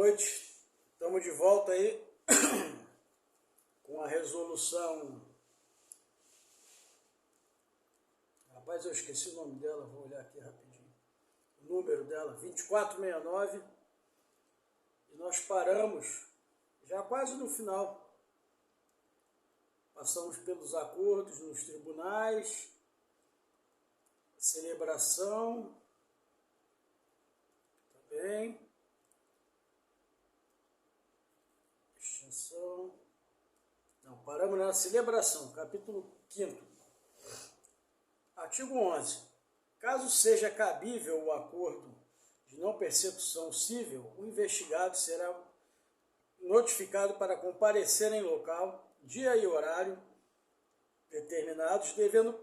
noite, estamos de volta aí com a resolução. Rapaz, eu esqueci o nome dela, vou olhar aqui rapidinho. O número dela, 2469, e nós paramos já quase no final. Passamos pelos acordos nos tribunais, celebração, também, extinção. Não, paramos na celebração, capítulo 5º. Artigo 11. Caso seja cabível o acordo de não persecução civil, o investigado será notificado para comparecer em local, dia e horário determinados, devendo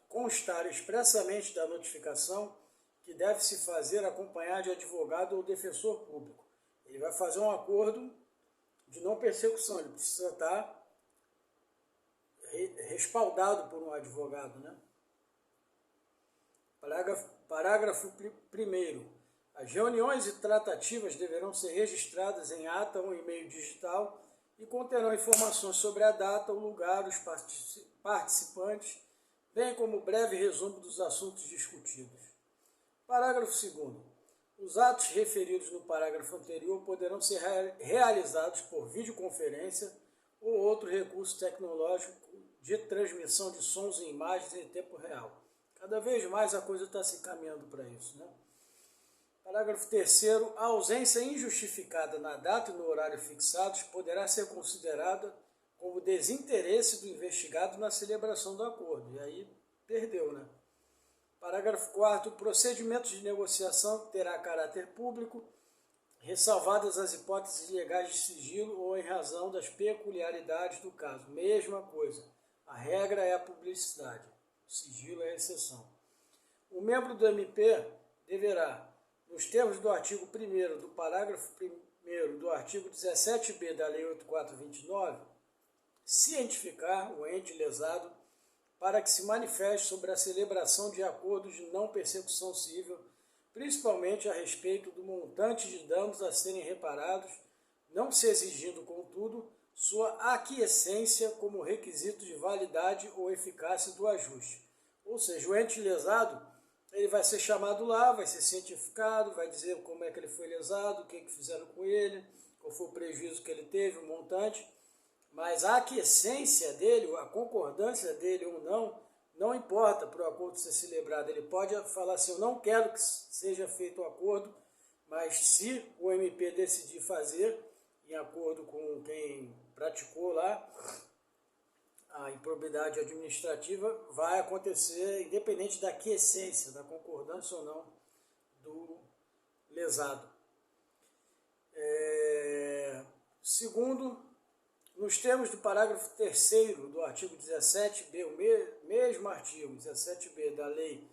constar expressamente da notificação que deve se fazer acompanhar de advogado ou defensor público. Ele vai fazer um acordo de não persecução, ele precisa estar respaldado por um advogado, né? Parágrafo 1º. As reuniões e tratativas deverão ser registradas em ata ou em meio digital e conterão informações sobre a data, o lugar, os participantes, bem como breve resumo dos assuntos discutidos. Parágrafo 2º. Os atos referidos no parágrafo anterior poderão ser realizados por videoconferência ou outro recurso tecnológico de transmissão de sons e imagens em tempo real. Cada vez mais a coisa está se encaminhando para isso, né? Parágrafo 3º. A ausência injustificada na data e no horário fixados poderá ser considerada como desinteresse do investigado na celebração do acordo. E aí perdeu, né? Parágrafo 4º. O procedimento de negociação terá caráter público, ressalvadas as hipóteses legais de sigilo ou em razão das peculiaridades do caso. Mesma coisa. A regra é a publicidade. O sigilo é a exceção. O membro do MP deverá, nos termos do artigo 1º do parágrafo 1º do artigo 17b da Lei 8429, cientificar o ente lesado para que se manifeste sobre a celebração de acordos de não persecução civil, principalmente a respeito do montante de danos a serem reparados, não se exigindo, contudo, sua aquiescência como requisito de validade ou eficácia do ajuste. Ou seja, o ente lesado, ele vai ser chamado lá, vai ser cientificado, vai dizer como é que ele foi lesado, o que fizeram com ele, qual foi o prejuízo que ele teve, o montante, mas a aquiescência dele, a concordância dele ou não importa para o acordo ser celebrado. Ele pode falar assim, eu não quero que seja feito o acordo, mas se o MP decidir fazer, em acordo com quem praticou lá a improbidade administrativa, vai acontecer independente da aquiescência, da concordância ou não do lesado. Segundo, nos termos do parágrafo 3º do artigo 17b, o mesmo artigo 17b da Lei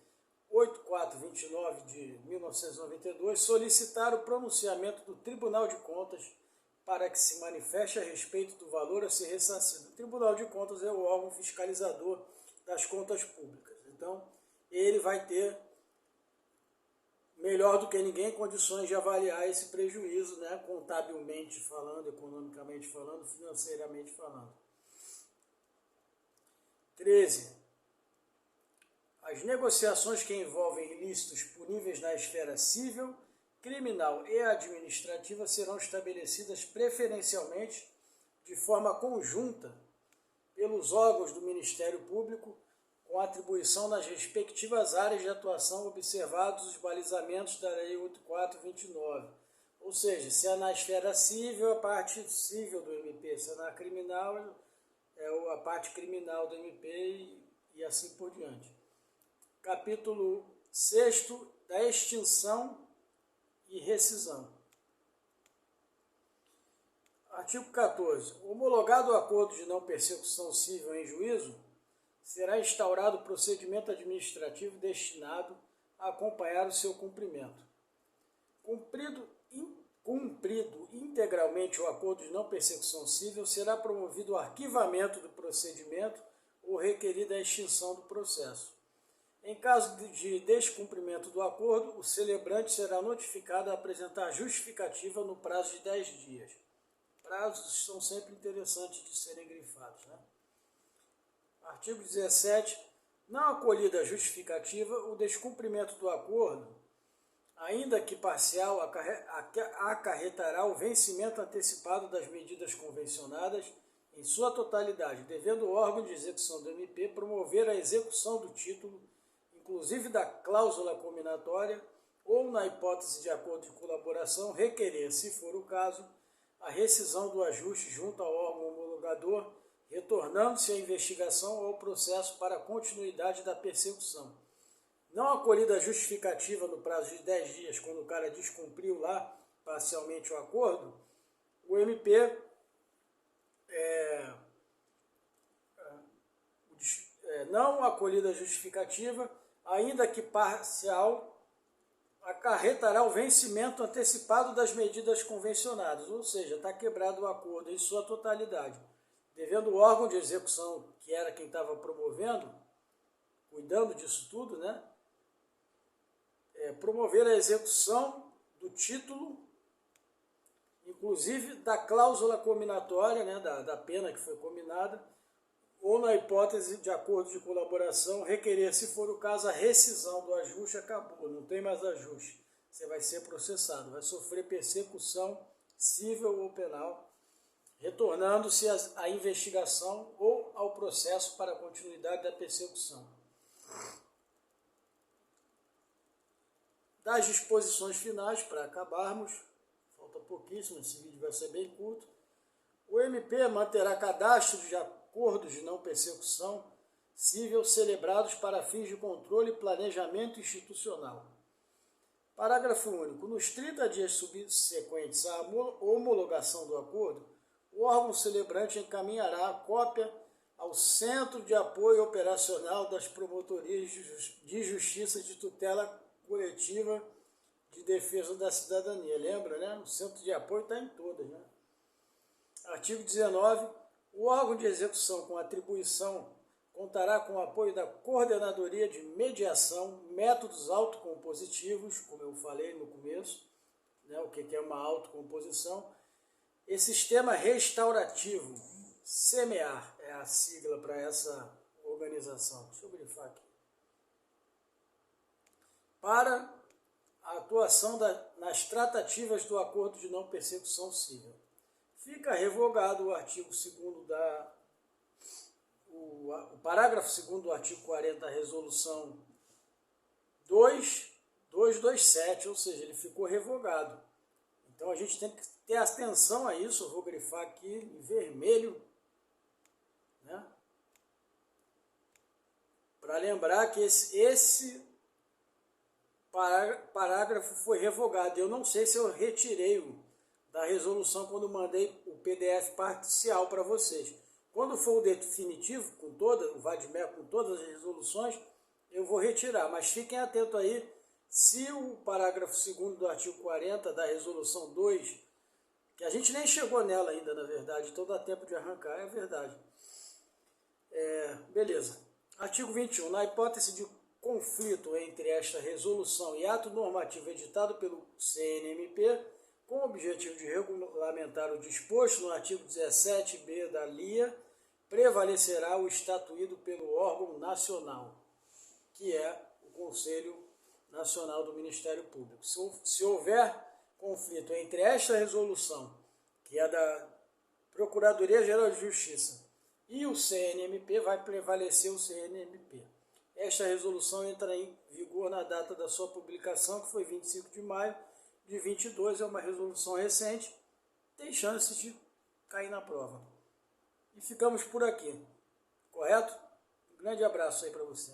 8429 de 1992, solicitar o pronunciamento do Tribunal de Contas para que se manifeste a respeito do valor a ser ressarcido. O Tribunal de Contas é o órgão fiscalizador das contas públicas. Então, ele vai ter, melhor do que ninguém, condições de avaliar esse prejuízo, né, contabilmente falando, economicamente falando, financeiramente falando. 13. As negociações que envolvem ilícitos puníveis na esfera civil, criminal e administrativa serão estabelecidas preferencialmente de forma conjunta pelos órgãos do Ministério Público, com atribuição nas respectivas áreas de atuação, observados os balizamentos da Lei 8429. Ou seja, se é na esfera civil, a parte civil do MP, se é na criminal, é a parte criminal do MP e assim por diante. Capítulo 6º da extinção e rescisão. Artigo 14. Homologado o acordo de não persecução civil em juízo, será instaurado o procedimento administrativo destinado a acompanhar o seu cumprimento. Cumprido integralmente o acordo de não persecução civil, será promovido o arquivamento do procedimento ou requerida a extinção do processo. Em caso de descumprimento do acordo, o celebrante será notificado a apresentar justificativa no prazo de 10 dias. Prazos são sempre interessantes de serem grifados, né? Artigo 17. Não acolhida a justificativa, o descumprimento do acordo, ainda que parcial, acarretará o vencimento antecipado das medidas convencionadas em sua totalidade, devendo o órgão de execução do MP promover a execução do título, inclusive da cláusula combinatória, ou, na hipótese de acordo de colaboração, requerer, se for o caso, a rescisão do ajuste junto ao órgão homologador, retornando-se a investigação ou processo para a continuidade da persecução. Não acolhida a justificativa no prazo de 10 dias, quando o cara descumpriu lá parcialmente o acordo, o MP não acolhida a justificativa, ainda que parcial, acarretará o vencimento antecipado das medidas convencionadas, ou seja, está quebrado o acordo em sua totalidade, devendo o órgão de execução, que era quem estava promovendo, cuidando disso tudo, né, promover a execução do título, inclusive da cláusula combinatória, né, da pena que foi combinada, ou, na hipótese de acordo de colaboração, requerer, se for o caso, a rescisão do ajuste. Acabou, não tem mais ajuste. Você vai ser processado, vai sofrer persecução civil ou penal, retornando-se à investigação ou ao processo para a continuidade da persecução. Das disposições finais, para acabarmos, falta pouquíssimo, esse vídeo vai ser bem curto, o MP manterá cadastro de acordos de não persecução civil celebrados para fins de controle e planejamento institucional. Parágrafo único. Nos 30 dias subsequentes à homologação do acordo, o órgão celebrante encaminhará a cópia ao Centro de Apoio Operacional das Promotorias de Justiça de Tutela Coletiva de Defesa da Cidadania. Lembra, né? O Centro de Apoio está em todas, né? Artigo 19. O órgão de execução com atribuição contará com o apoio da Coordenadoria de Mediação, Métodos Autocompositivos, como eu falei no começo, né, o que é uma autocomposição, e Sistema Restaurativo, SEMEAR, é a sigla para essa organização. Deixa eu grifar aqui. Para a atuação nas tratativas do Acordo de Não Persecução Civil. Fica revogado o artigo 2º o parágrafo 2º do artigo 40 da resolução 2227, ou seja, ele ficou revogado. Então a gente tem que ter atenção a isso, eu vou grifar aqui em vermelho, né? Para lembrar que esse parágrafo foi revogado. Eu não sei se eu retirei da resolução quando mandei o PDF parcial para vocês. Quando for o definitivo, o VADMEC com todas as resoluções, eu vou retirar. Mas fiquem atentos aí, se o parágrafo 2º do artigo 40 da resolução 2, que a gente nem chegou nela ainda, na verdade, então dá tempo de arrancar, é verdade. Beleza. Artigo 21. Na hipótese de conflito entre esta resolução e ato normativo editado pelo CNMP, com o objetivo de regulamentar o disposto no artigo 17b da LIA, prevalecerá o estatuído pelo órgão nacional, que é o Conselho Nacional do Ministério Público. Se houver conflito entre esta resolução, que é da Procuradoria-Geral de Justiça, e o CNMP, vai prevalecer o CNMP. Esta resolução entra em vigor na data da sua publicação, que foi 25 de maio de 22, é uma resolução recente, tem chance de cair na prova. E ficamos por aqui, correto? Um grande abraço aí para você.